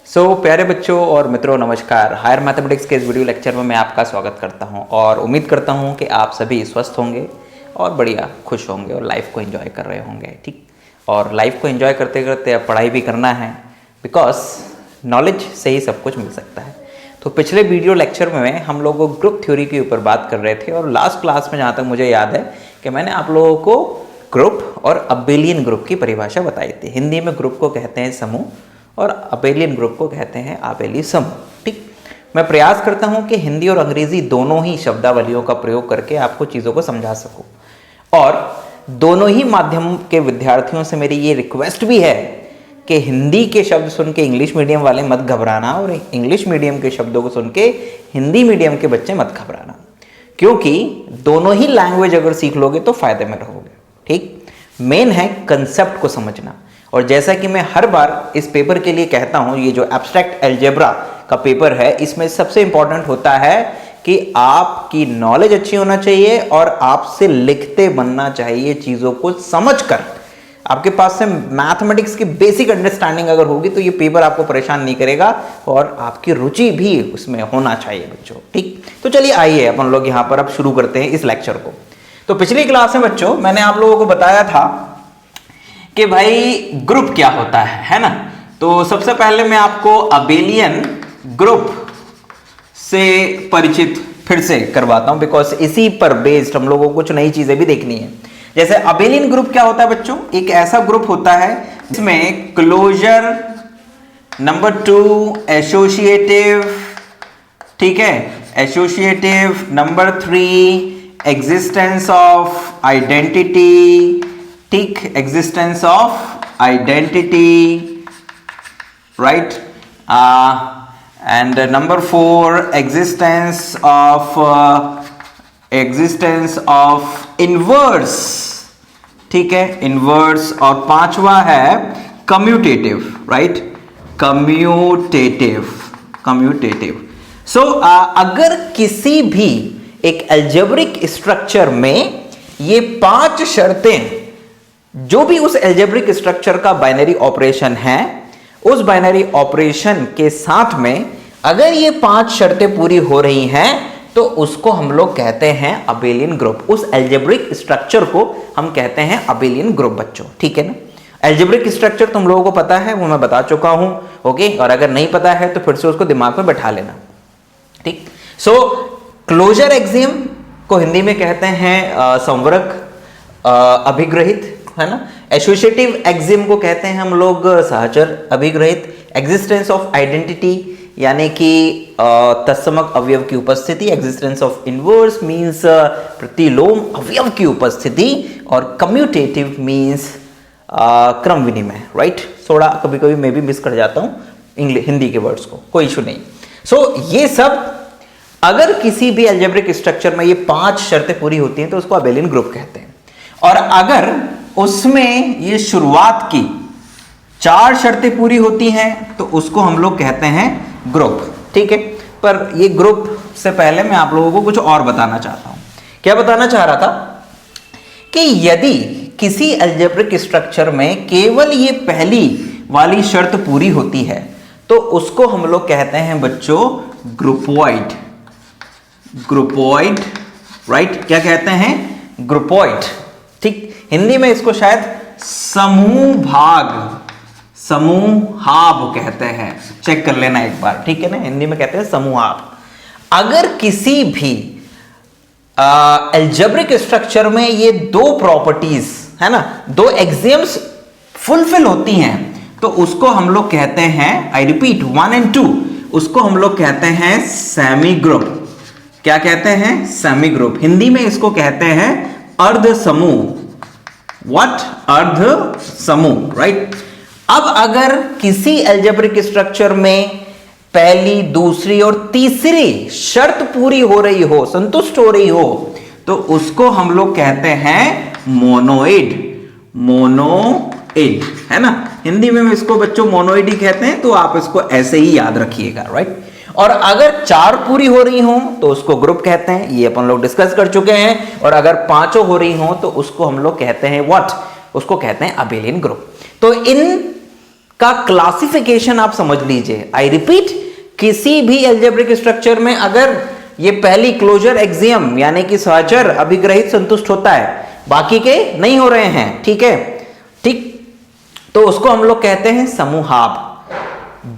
प्यारे बच्चों और मित्रों नमस्कार। हायर मैथमेटिक्स के इस वीडियो लेक्चर में मैं आपका स्वागत करता हूं और उम्मीद करता हूं कि आप सभी स्वस्थ होंगे और बढ़िया खुश होंगे और लाइफ को एंजॉय कर रहे होंगे। ठीक, और लाइफ को एंजॉय करते करते अब पढ़ाई भी करना है, बिकॉज नॉलेज से ही सब कुछ मिल सकता है। तो पिछले वीडियो लेक्चर में हम लोग ग्रुप थ्योरी के ऊपर बात कर रहे थे और लास्ट क्लास में जहाँ तक मुझे याद है कि मैंने आप लोगों को ग्रुप और अबेलियन ग्रुप की परिभाषा बताई थी। हिंदी में ग्रुप को कहते हैं समूह और अबेलियन ग्रुप को कहते हैं आबेली समूह। ठीक, मैं प्रयास करता हूं कि हिंदी और अंग्रेजी दोनों ही शब्दावलियों का प्रयोग करके आपको चीज़ों को समझा सकूं, और दोनों ही माध्यम के विद्यार्थियों से मेरी ये रिक्वेस्ट भी है कि हिंदी के शब्द सुन के इंग्लिश मीडियम वाले मत घबराना और इंग्लिश मीडियम के शब्दों को सुन के हिंदी मीडियम के बच्चे मत घबराना, क्योंकि दोनों ही लैंग्वेज अगर सीख लोगे तो फायदे में रहोगे। ठीक, मेन है कंसेप्ट को समझना। और जैसा कि मैं हर बार इस पेपर के लिए कहता हूं, ये जो एब्स्ट्रैक्ट अलजेब्रा का पेपर है, इसमें सबसे इंपॉर्टेंट होता है कि आपकी नॉलेज अच्छी होना चाहिए और आपसे लिखते बनना चाहिए। चीजों को समझकर आपके पास से मैथमेटिक्स की बेसिक अंडरस्टैंडिंग अगर होगी तो ये पेपर आपको परेशान नहीं करेगा और आपकी रुचि भी उसमें होना चाहिए बच्चों। ठीक, तो चलिए आइए अपन लोग यहाँ पर अब शुरू करते हैं इस लेक्चर को। तो पिछली क्लास में बच्चों मैंने आप लोगों को बताया था कि भाई ग्रुप क्या होता है ना। तो सबसे पहले मैं आपको अबेलियन ग्रुप से परिचित फिर से करवाता हूं, बिकॉज इसी पर बेस्ड हम लोगों को कुछ नई चीजें भी देखनी है। जैसे अबेलियन ग्रुप क्या होता है बच्चों, एक ऐसा ग्रुप होता है जिसमें क्लोजर, नंबर 2 एसोसिएटिव, ठीक है, associative, number 3 existence of identity, ठीक, existence of identity, right, and number 4 existence of inverse, ठीक है, इनवर्स, और पांचवा है कम्यूटेटिव, राइट, कम्यूटेटिव। सो अगर किसी भी एक अलजेब्रिक स्ट्रक्चर में ये 5 शर्तें, जो भी उस अलजेब्रिक स्ट्रक्चर का बाइनरी ऑपरेशन है, उस बाइनरी ऑपरेशन के साथ में अगर ये 5 शर्तें पूरी हो रही हैं तो उसको हम लोग कहते हैं अबेलियन ग्रुप। उस अलजेब्रिक स्ट्रक्चर को हम कहते हैं अबेलियन ग्रुप बच्चों। ठीक है ना। अलजेब्रिक स्ट्रक्चर तुम लोगों को पता है, वो मैं बता चुका हूं, ओके, और अगर नहीं पता है तो फिर से उसको दिमाग में बैठा लेना। ठीक, सो क्लोजर एक्सियम को हिंदी में कहते हैं संवरक अभिग्रहित, है ना। एसोसिएटिव एक्सियम को कहते हैं हम लोग सहचर अभिग्रहित। एग्जिस्टेंस ऑफ आइडेंटिटी यानी कि तत्समक अवयव की उपस्थिति। एग्जिस्टेंस ऑफ इनवर्स मींस प्रतिलोम अवयव की उपस्थिति। और कम्यूटेटिव मींस क्रम विनिमय, राइट। थोड़ा कभी कभी मैं भी मिस कर जाता हूं हिंदी के वर्ड्स को, कोई इशू नहीं। सो ये सब अगर किसी भी अलजेब्रिक स्ट्रक्चर में ये 5 शर्तें पूरी होती हैं तो उसको अबेलियन ग्रुप कहते हैं। और अगर उसमें ये शुरुआत की 4 शर्तें पूरी होती हैं तो उसको हम लोग कहते हैं ग्रुप। ठीक है, पर ये ग्रुप से पहले मैं आप लोगों को कुछ और बताना चाहता हूं। क्या बताना चाह रहा था कि यदि किसी अलजेब्रिक स्ट्रक्चर में केवल ये पहली वाली शर्त पूरी होती है तो उसको हम लोग कहते हैं बच्चों ग्रुपॉइड। ग्रुपॉइड, राइट, क्या कहते हैं, ग्रुपॉइड। ठीक, हिंदी में इसको शायद समूह भाग, समूहाभ कहते हैं, चेक कर लेना एक बार, ठीक है ना। हिंदी में कहते हैं समूहाभ। अगर किसी भी अलजेब्रिक स्ट्रक्चर में ये 2 प्रॉपर्टीज, है ना, 2 एक्सियम्स फुलफिल होती हैं तो उसको हम लोग कहते हैं, आई रिपीट, 1 और 2, उसको हम लोग कहते हैं सेमी ग्रुप। क्या कहते हैं, सेमी ग्रुप। हिंदी में इसको कहते हैं अर्ध समूह। व्हाट, अर्ध समूह, राइट। अब अगर किसी अलजेब्रिक स्ट्रक्चर में पहली, दूसरी और तीसरी शर्त पूरी हो रही हो, संतुष्ट हो रही हो, तो उसको हम लोग कहते हैं मोनोइड। मोनोइड, है ना। हिंदी में इसको बच्चों मोनोइड ही कहते हैं, तो आप इसको ऐसे ही याद रखिएगा, राइट। और अगर 4 पूरी हो रही हो तो उसको ग्रुप कहते हैं, ये अपन लोग डिस्कस कर चुके हैं। और अगर 5 हो रही हो तो उसको हम लोग कहते हैं व्हाट, उसको कहते हैं अबेलियन ग्रुप। तो इन का क्लासिफिकेशन आप समझ लीजिए। आई रिपीट, किसी भी एल्जेब्रिक स्ट्रक्चर में अगर ये पहली क्लोजर एक्सियम यानी कि सहचर अभिग्रहित संतुष्ट होता है, बाकी के नहीं हो रहे हैं, ठीक है, ठीक, तो उसको हम लोग कहते हैं समूहाभ।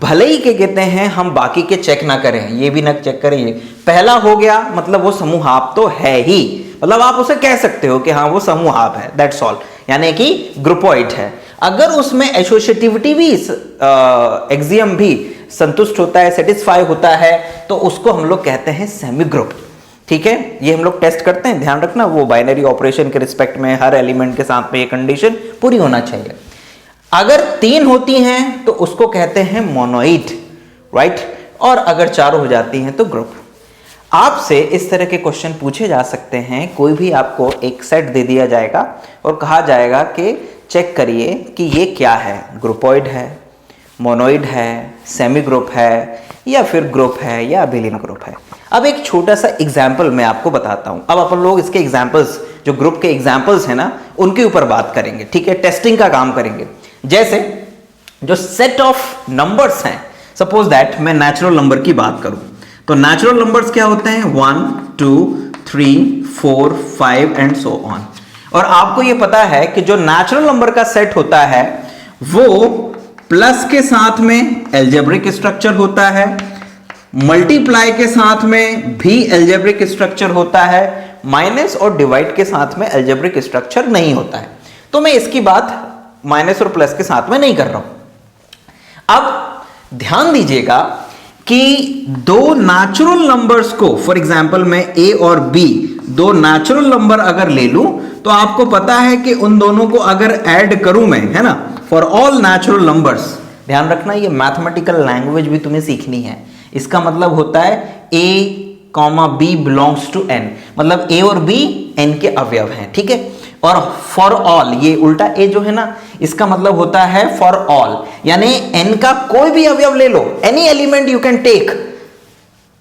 भले ही के कहते हैं हम बाकी के चेक ना करें, ये भी ना चेक करें, ये पहला हो गया मतलब वो समूहाभ तो है ही, मतलब आप उसे कह सकते हो कि हाँ वो समूहाभ है, दैट्स ऑल, यानी कि ग्रुपॉइड है। अगर उसमें एसोसिएटिविटी भी एक्सियम भी संतुष्ट होता है, सेटिस्फाई होता है, तो उसको हम लोग कहते हैं सेमी ग्रुप, ठीक है। ये हम लोग टेस्ट करते हैं, ध्यान रखना, वो बाइनरी ऑपरेशन के रिस्पेक्ट में हर एलिमेंट के साथ में ये कंडीशन पूरी होना चाहिए। अगर 3 होती हैं तो उसको कहते हैं मोनोइड, राइट, और अगर 4 हो जाती हैं तो ग्रुप। आपसे इस तरह के क्वेश्चन पूछे जा सकते हैं, कोई भी आपको एक सेट दे दिया जाएगा और कहा जाएगा कि चेक करिए कि ये क्या है, ग्रुपॉइड है, मोनोइड है, सेमी ग्रुप है, या फिर ग्रुप है, या अभिलीन ग्रुप है। अब एक छोटा सा एग्जाम्पल मैं आपको बताता हूं। अब अपन लोग इसके एग्जाम्पल्स, जो ग्रुप के एग्जाम्पल्स हैं ना, उनके ऊपर बात करेंगे, ठीक है, टेस्टिंग का काम करेंगे। जैसे जो सेट ऑफ नंबर्स हैं, सपोज दैट मैं नेचुरल नंबर की बात करूं, तो नेचुरल नंबर्स क्या होते हैं, 1 2 3 4 5 एंड सो ऑन। और आपको यह पता है कि जो नेचुरल नंबर का सेट होता है वो प्लस के साथ में एल्जेब्रिक स्ट्रक्चर होता है, मल्टीप्लाई के साथ में भी एल्जेब्रिक स्ट्रक्चर होता है, माइनस और डिवाइड के साथ में एल्जेब्रिक स्ट्रक्चर नहीं होता है। तो मैं इसकी बात माइनस और प्लस के साथ में नहीं कर रहा हूं। अब ध्यान दीजिएगा कि दो नेचुरल नंबर्स को, फॉर एग्जांपल मैं ए और बी दो नेचुरल नंबर अगर ले लूं, तो आपको पता है कि उन दोनों को अगर ऐड करूं मैं, है ना, फॉर ऑल नेचुरल नंबर्स, ध्यान रखना ये मैथमेटिकल लैंग्वेज भी तुम्हें सीखनी है। इसका मतलब होता है A comma B belongs to N, मतलब ए और बी एन के अवयव हैं, ठीक है। और फॉर ऑल, ये उल्टा ए जो है ना, इसका मतलब होता है फॉर ऑल, यानी एन का कोई भी अवयव ले लो, any element you can take,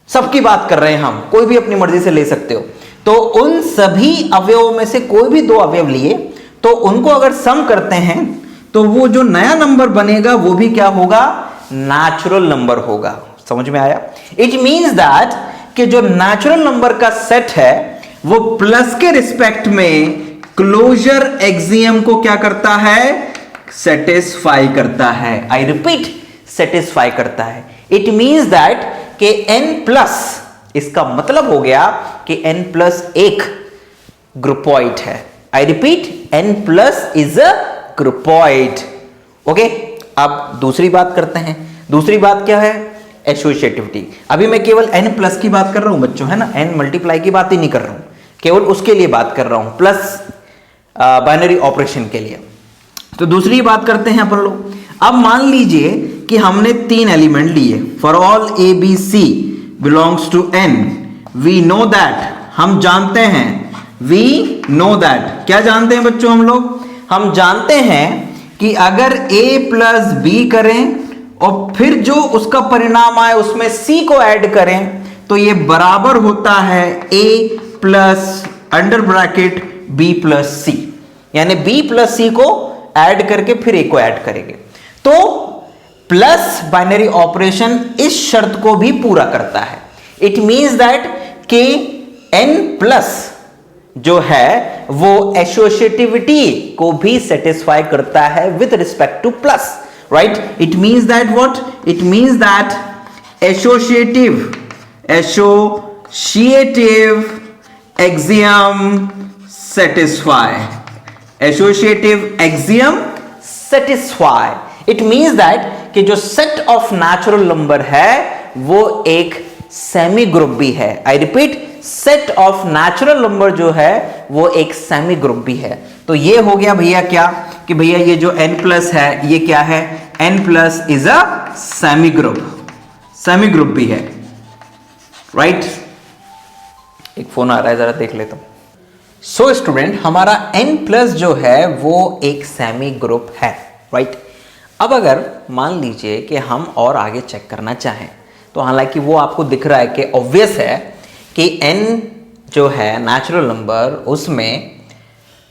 सबकी बात कर रहे हैं हम, कोई भी अपनी मर्जी से ले सकते हो। तो उन सभी अवयवों में से कोई भी 2 अवयव लिए, तो उनको अगर सम करते हैं तो वो जो नया नंबर बनेगा वो भी क्या होगा, नेचुरल नंबर होगा। समझ में आया? इट मींस दैट कि जो नेचुरल नंबर का सेट है वो प्लस के रिस्पेक्ट में क्लोजर एक्सियम को क्या करता है, सेटिस्फाई करता है। आई रिपीट, सेटिस्फाई करता है। इट मींस दैट कि n प्लस, इसका मतलब हो गया कि n प्लस एक ग्रुपॉइड है। I repeat, n plus is a groupoid. Okay, अब दूसरी बात करते हैं। दूसरी बात क्या है, एसोसिएटिविटी। अभी मैं केवल n प्लस की बात कर रहा हूं बच्चों, है ना, n मल्टीप्लाई की बात ही नहीं कर रहा हूं, केवल उसके लिए बात कर रहा हूं, प्लस बाइनरी ऑपरेशन के लिए। तो दूसरी बात करते हैं अपन लोग। अब मान लीजिए कि हमने 3 एलिमेंट लिए, for all A B C belongs to N, we know that, हम जानते हैं, वी नो दैट, क्या जानते हैं बच्चों हम जानते हैं कि अगर a प्लस बी करें और फिर जो उसका परिणाम आए उसमें c को ऐड करें तो ये बराबर होता है a plus under bracket b plus c, यानी b प्लस c को ऐड करके फिर a को ऐड करेंगे। तो प्लस बाइनरी ऑपरेशन इस शर्त को भी पूरा करता है। इट मींस दैट कि n प्लस जो है वो एसोसिएटिविटी को भी सेटिस्फाई करता है with respect two plus, right. It means that what, it means that associative axiom satisfy, associative axiom satisfy. It means that कि जो सेट ऑफ नेचुरल नंबर है वो एक सेमी ग्रुप भी है। I repeat, set of natural number जो है वो एक सेमी ग्रुप भी है। तो ये हो गया भैया क्या, कि भैया ये जो n प्लस है ये क्या है, n plus is a semi group भी है, राइट। एक फोन आ रहा है, जरा देख लेता हूं। सो स्टूडेंट, हमारा n प्लस जो है वो एक सेमी ग्रुप है, राइट। अब अगर मान लीजिए कि हम और आगे चेक करना चाहें तो हालांकि वो आपको दिख रहा है कि ऑब्वियस है कि n जो है नेचुरल नंबर उसमें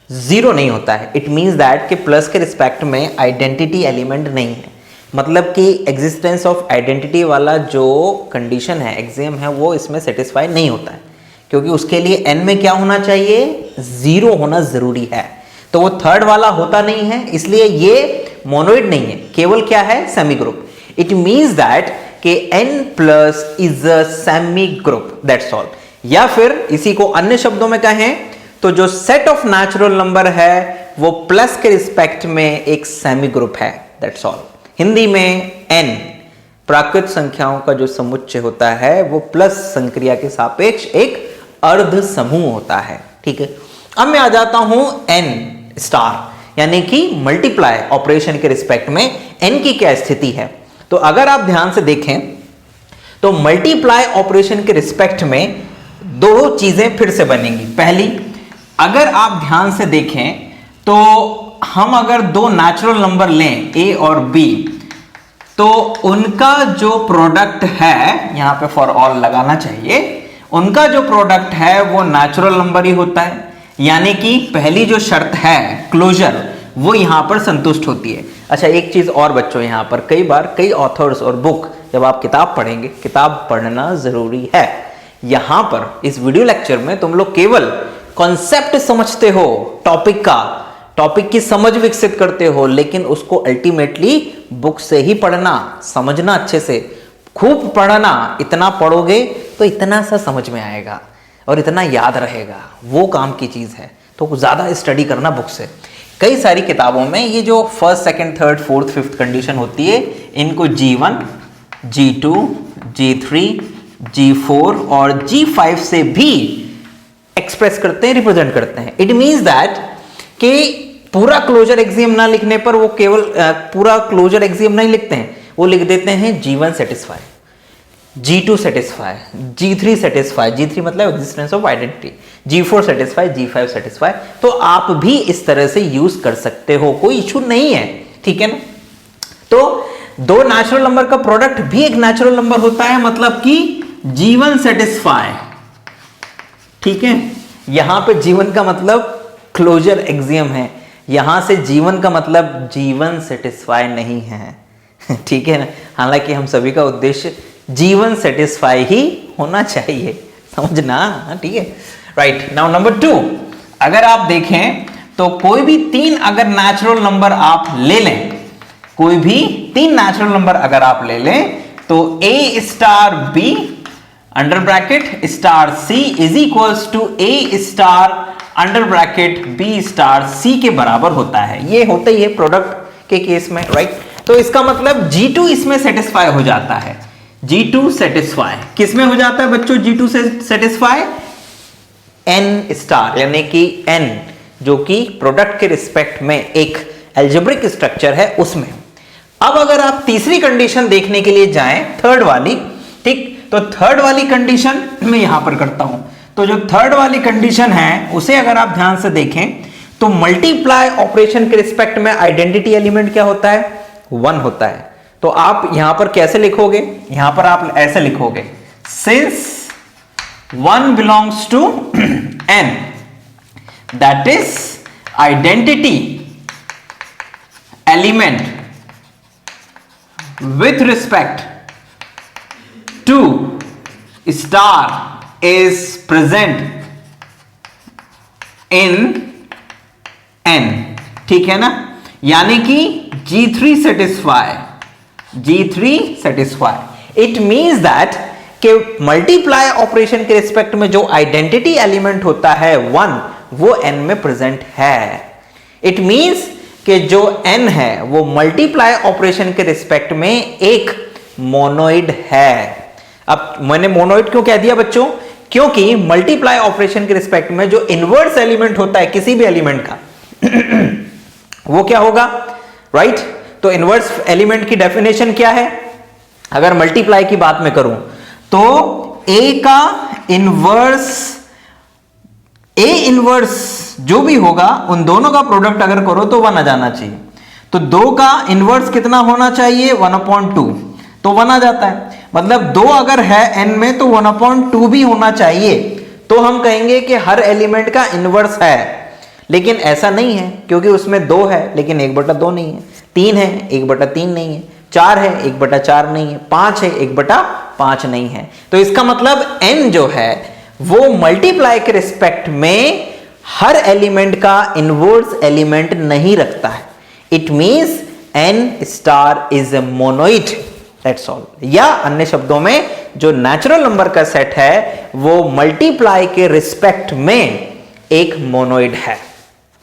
0 नहीं होता है। इट मींस दैट कि प्लस के रिस्पेक्ट में आइडेंटिटी एलिमेंट नहीं है। मतलब कि एग्जिस्टेंस ऑफ आइडेंटिटी वाला जो कंडीशन है, एक्सियम है, वो इसमें सेटिस्फाई नहीं होता है, क्योंकि उसके लिए n में क्या होना चाहिए, 0 होना जरूरी है। तो वो थर्ड वाला होता नहीं है, इसलिए ये मोनोइड नहीं है, केवल क्या है, semi group. It means that कि n plus is a semi group, that's all. या फिर इसी को अन्य शब्दों में कहें तो जो सेट ऑफ नेचुरल नंबर है वो प्लस के रिस्पेक्ट में एक सेमी ग्रुप है, दैट्स ऑल। हिंदी में n प्राकृत संख्याओं का जो समुच्चय होता है वो प्लस संक्रिया के सापेक्ष एक अर्ध समूह होता है, ठीक है। अब मैं आ जाता हूं n स्टार, यानी कि मल्टीप्लाई ऑपरेशन के रिस्पेक्ट में n की क्या स्थिति है। तो अगर आप ध्यान से देखें तो मल्टीप्लाई ऑपरेशन के रिस्पेक्ट में दो चीजें फिर से बनेंगी। पहली, अगर आप ध्यान से देखें तो हम अगर दो नेचुरल नंबर लें a और b, तो उनका जो प्रोडक्ट है, यहां पे फॉर ऑल लगाना चाहिए, उनका जो प्रोडक्ट है वो नेचुरल नंबर ही होता है। यानी कि पहली जो शर्त है क्लोजर, वो यहां पर संतुष्ट होती है। अच्छा, एक चीज और बच्चों, यहां पर कई बार कई ऑथर्स और बुक, जब आप किताब पढ़ेंगे, किताब पढ़ना जरूरी है। यहां पर इस वीडियो लेक्चर में तुम लोग केवल कॉन्सेप्ट समझते हो, टॉपिक की समझ विकसित करते हो, लेकिन उसको अल्टीमेटली बुक से ही पढ़ना, समझना, अच्छे से खूब पढ़ना। इतना पढ़ोगे तो इतना सा समझ में आएगा और इतना याद रहेगा, वो काम की चीज है। तो ज्यादा स्टडी करना बुक से। कई सारी किताबों में ये जो first, second, third, fourth, fifth condition होती है, इनको G1, G2, G3, G4 और G5 से भी एक्सप्रेस करते हैं, रिप्रेजेंट करते हैं। इट मींस दैट कि पूरा क्लोजर एक्सियम ना लिखने पर वो केवल पूरा क्लोजर एक्सियम नहीं लिखते हैं, वो लिख देते हैं G1 satisfy, G2 satisfy, G3 satisfy, G3 मतलब existence of identity, G4 satisfy, G5 satisfy. तो आप भी इस तरह से यूज कर सकते हो, कोई इशू नहीं है, ठीक है ना। तो दो नेचुरल नंबर का प्रोडक्ट भी एक नेचुरल नंबर होता है, मतलब कि G1 सेटिस्फाई, ठीक है। यहां पे G1 का मतलब क्लोजर एक्सियम है, यहां से G1 का मतलब G1 सेटिस्फाई नहीं है, ठीक है ना। हालांकि हम सभी का उद्देश्य G1 सेटिस्फाई ही होना चाहिए, समझना, ठीक है। राइट, नाउ नंबर 2, अगर आप देखें तो कोई भी तीन अगर नेचुरल नंबर आप ले लें, कोई भी तीन नेचुरल नंबर अगर आप ले लें, तो A star B under bracket star C is equals to A star under bracket B star C के बराबर होता है। ये होता ही है प्रोडक्ट के केस में, राइट। तो इसका मतलब G2 इसमें सेटिस्फाई हो जाता है। G2 सेटिस्फाई किस में हो जाता है बच्चों? G2 से सेटिस्फाई N स्टार, यानी कि N जो कि प्रोडक्ट के रिस्पेक्ट में एक एल्जेब्रिक स्ट्रक्चर है, उसमें। अब अगर आप तीसरी कंडीशन देखने के लिए जाएं, थर्ड वाली, ठीक, तो थर्ड वाली कंडीशन मैं यहां पर करता हूं। तो जो थर्ड वाली कंडीशन है उसे अगर आप ध्यान से देखें तो मल्टीप्लाई ऑपरेशन के रिस्पेक्ट में आइडेंटिटी एलिमेंट क्या होता है? 1 होता है। तो आप यहां पर कैसे लिखोगे? यहां पर आप ऐसे लिखोगे, since 1 belongs to n, that is identity element with respect to star is present in n, ठीक है ना। यानी कि G3 satisfy, it means that कि मल्टीप्लाई ऑपरेशन के रिस्पेक्ट में जो आइडेंटिटी एलिमेंट होता है 1, वो n में प्रेजेंट है। इट मींस कि जो n है वो मल्टीप्लाई ऑपरेशन के रिस्पेक्ट में एक मोनोइड है। अब मैंने मोनोइड क्यों कह दिया बच्चों? क्योंकि मल्टीप्लाई ऑपरेशन के रिस्पेक्ट में जो इनवर्स एलिमेंट होता है किसी भी एलिमेंट का वो क्या होगा, राइट। तो इनवर्स एलिमेंट की डेफिनेशन क्या है? अगर मल्टीप्लाई की बात में करूं तो a का इनवर्स जो भी होगा उन दोनों का प्रोडक्ट अगर करो तो 1 आ जाना चाहिए। तो 2 का इनवर्स कितना होना चाहिए? 1/2, तो 1 आ जाता है। मतलब 2 अगर है n में तो 1/2 भी होना चाहिए। तो हम कहेंगे कि हर एलिमेंट का इनवर्स है, लेकिन ऐसा नहीं है, क्योंकि उसमें 2 है लेकिन 1/2 नहीं है, 3 है 1/3 नहीं है, 4 है 1/4 नहीं है, 5 है 1/5 नहीं है। तो इसका मतलब n जो है वो मल्टीप्लाई के रिस्पेक्ट में हर एलिमेंट का इनवर्स एलिमेंट नहीं रखता है। It means n star is a monoid, that's all. या अन्य शब्दों में जो नेचुरल नंबर का सेट है वो मल्टीप्लाई के रिस्पेक्ट में एक मोनोइड है,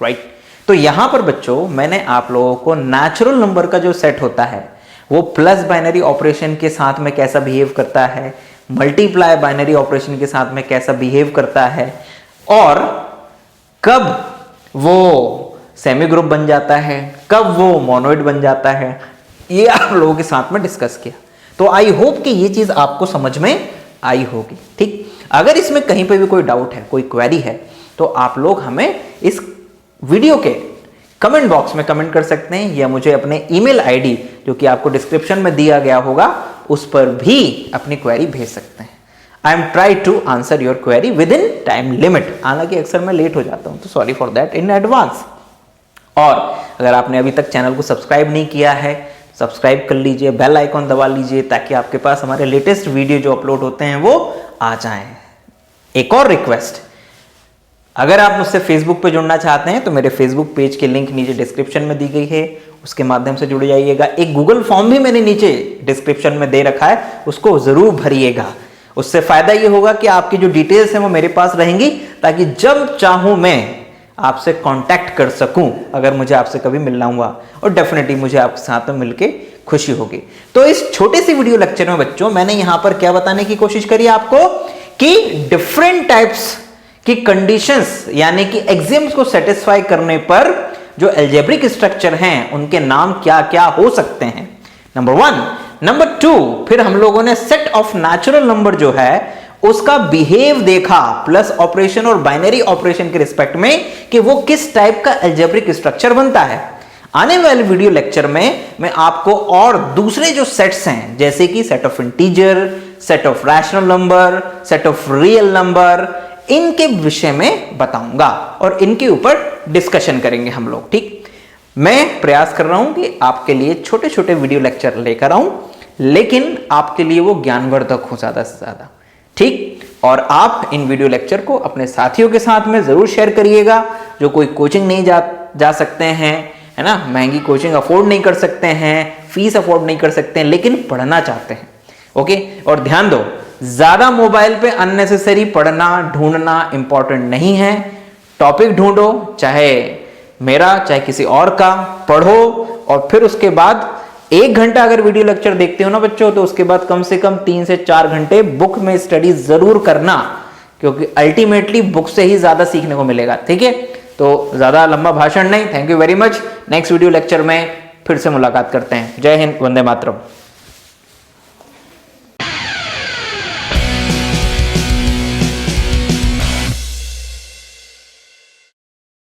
राइट। तो यहां पर बच्चों मैंने आप लोगों को नेचुरल नंबर का जो सेट होता है वो प्लस बाइनरी ऑपरेशन के साथ में कैसा बिहेव करता है, मल्टीप्लाई बाइनरी ऑपरेशन के साथ में कैसा बिहेव करता है, और कब वो सेमी ग्रुप बन जाता है, कब वो मोनोइड बन जाता है, ये आप लोगों के साथ में डिस्कस किया। तो आई होप कि ये चीज आपको समझ में आई होगी, ठीक। अगर इसमें कहीं पे भी कोई डाउट है, कोई क्वेरी है, तो आप लोग हमें इस वीडियो के कमेंट बॉक्स में कमेंट कर सकते हैं, या मुझे अपने ईमेल आईडी जो कि आपको डिस्क्रिप्शन में दिया गया होगा उस पर भी अपनी क्वेरी भेज सकते हैं। I am try to answer your query within time limit. हालांकि अक्सर मैं लेट हो जाता हूं, तो sorry for that in advance. और अगर आपने अभी तक चैनल को सब्सक्राइब नहीं किया है, सब्सक्राइब कर लीजिए, बेल आइकॉन दबा लीजिए, ताकि आपके पास हमारे लेटेस्ट वीडियो जो अपलोड होते हैं वो आ जाएं। एक और रिक्वेस्ट, अगर आप मुझसे फेसबुक पे जुड़ना चाहते हैं तो मेरे फेसबुक पेज की लिंक नीचे डिस्क्रिप्शन में दी गई है, उसके माध्यम से जुड़ जाइएगा। एक गूगल फॉर्म भी मैंने नीचे डिस्क्रिप्शन में दे रखा है, उसको जरूर भरिएगा। उससे फायदा ये होगा कि आपकी जो डिटेल्स हैं वो मेरे पास रहेंगी, ताकि जब चाहूं मैं आपसे कांटेक्ट कर सकूं अगर मुझे आपसे कभी मिलना हुआ, और डेफिनेटली मुझे आपके साथ में मिलके खुशी होगी। तो इस छोटे सी वीडियो लेक्चर में बच्चों मैंने यहां पर क्या बताने की कोशिश करी आपको कि डिफरेंट टाइप्स की कंडीशंस यानी कि एक्सियम्स को सेटिस्फाई करने पर जो अलजेब्रिक स्ट्रक्चर हैं उनके नाम क्या क्या हो सकते हैं, नंबर 1। नंबर 2, फिर हम लोगों ने सेट ऑफ नेचुरल नंबर जो है उसका बिहेव देखा प्लस ऑपरेशन और बाइनरी ऑपरेशन के रिस्पेक्ट में कि वो किस टाइप का अलजेब्रिक स्ट्रक्चर बनता है। आने वाले वीडियो लेक्चर में मैं आपको और दूसरे जो सेट्स हैं, जैसे कि set of integer, set of rational number, set of real number, इनके विषय में बताऊंगा और इनके ऊपर डिस्कशन करेंगे हम लोग, ठीक। मैं प्रयास कर रहा हूं कि आपके लिए छोटे छोटे वीडियो लेक्चर लेकर आऊं, लेकिन आपके लिए वो ज्ञानवर्धक हो ज्यादा से ज्यादा, ठीक। और आप इन वीडियो लेक्चर को अपने साथियों के साथ में जरूर शेयर करिएगा, जो कोई कोचिंग नहीं जा सकते हैं, है ना, महंगी कोचिंग अफोर्ड नहीं कर सकते हैं, फीस अफोर्ड नहीं कर सकते हैं, लेकिन पढ़ना चाहते हैं, ओके। और ध्यान दो, ज्यादा मोबाइल पे अननेसेसरी पढ़ना ढूंढना इंपॉर्टेंट नहीं है। टॉपिक ढूंढो, चाहे मेरा चाहे किसी और का, पढ़ो, और फिर उसके बाद 1 घंटा अगर वीडियो लेक्चर देखते हो ना बच्चों, तो उसके बाद कम से कम 3 से 4 घंटे बुक में स्टडी जरूर करना, क्योंकि अल्टीमेटली बुक से ही ज्यादा सीखने को मिलेगा, ठीक है। तो ज्यादा लंबा भाषण नहीं, thank you very much. Next video lecture में फिर से मुलाकात करते हैं। जय हिंद, वंदे मातरम।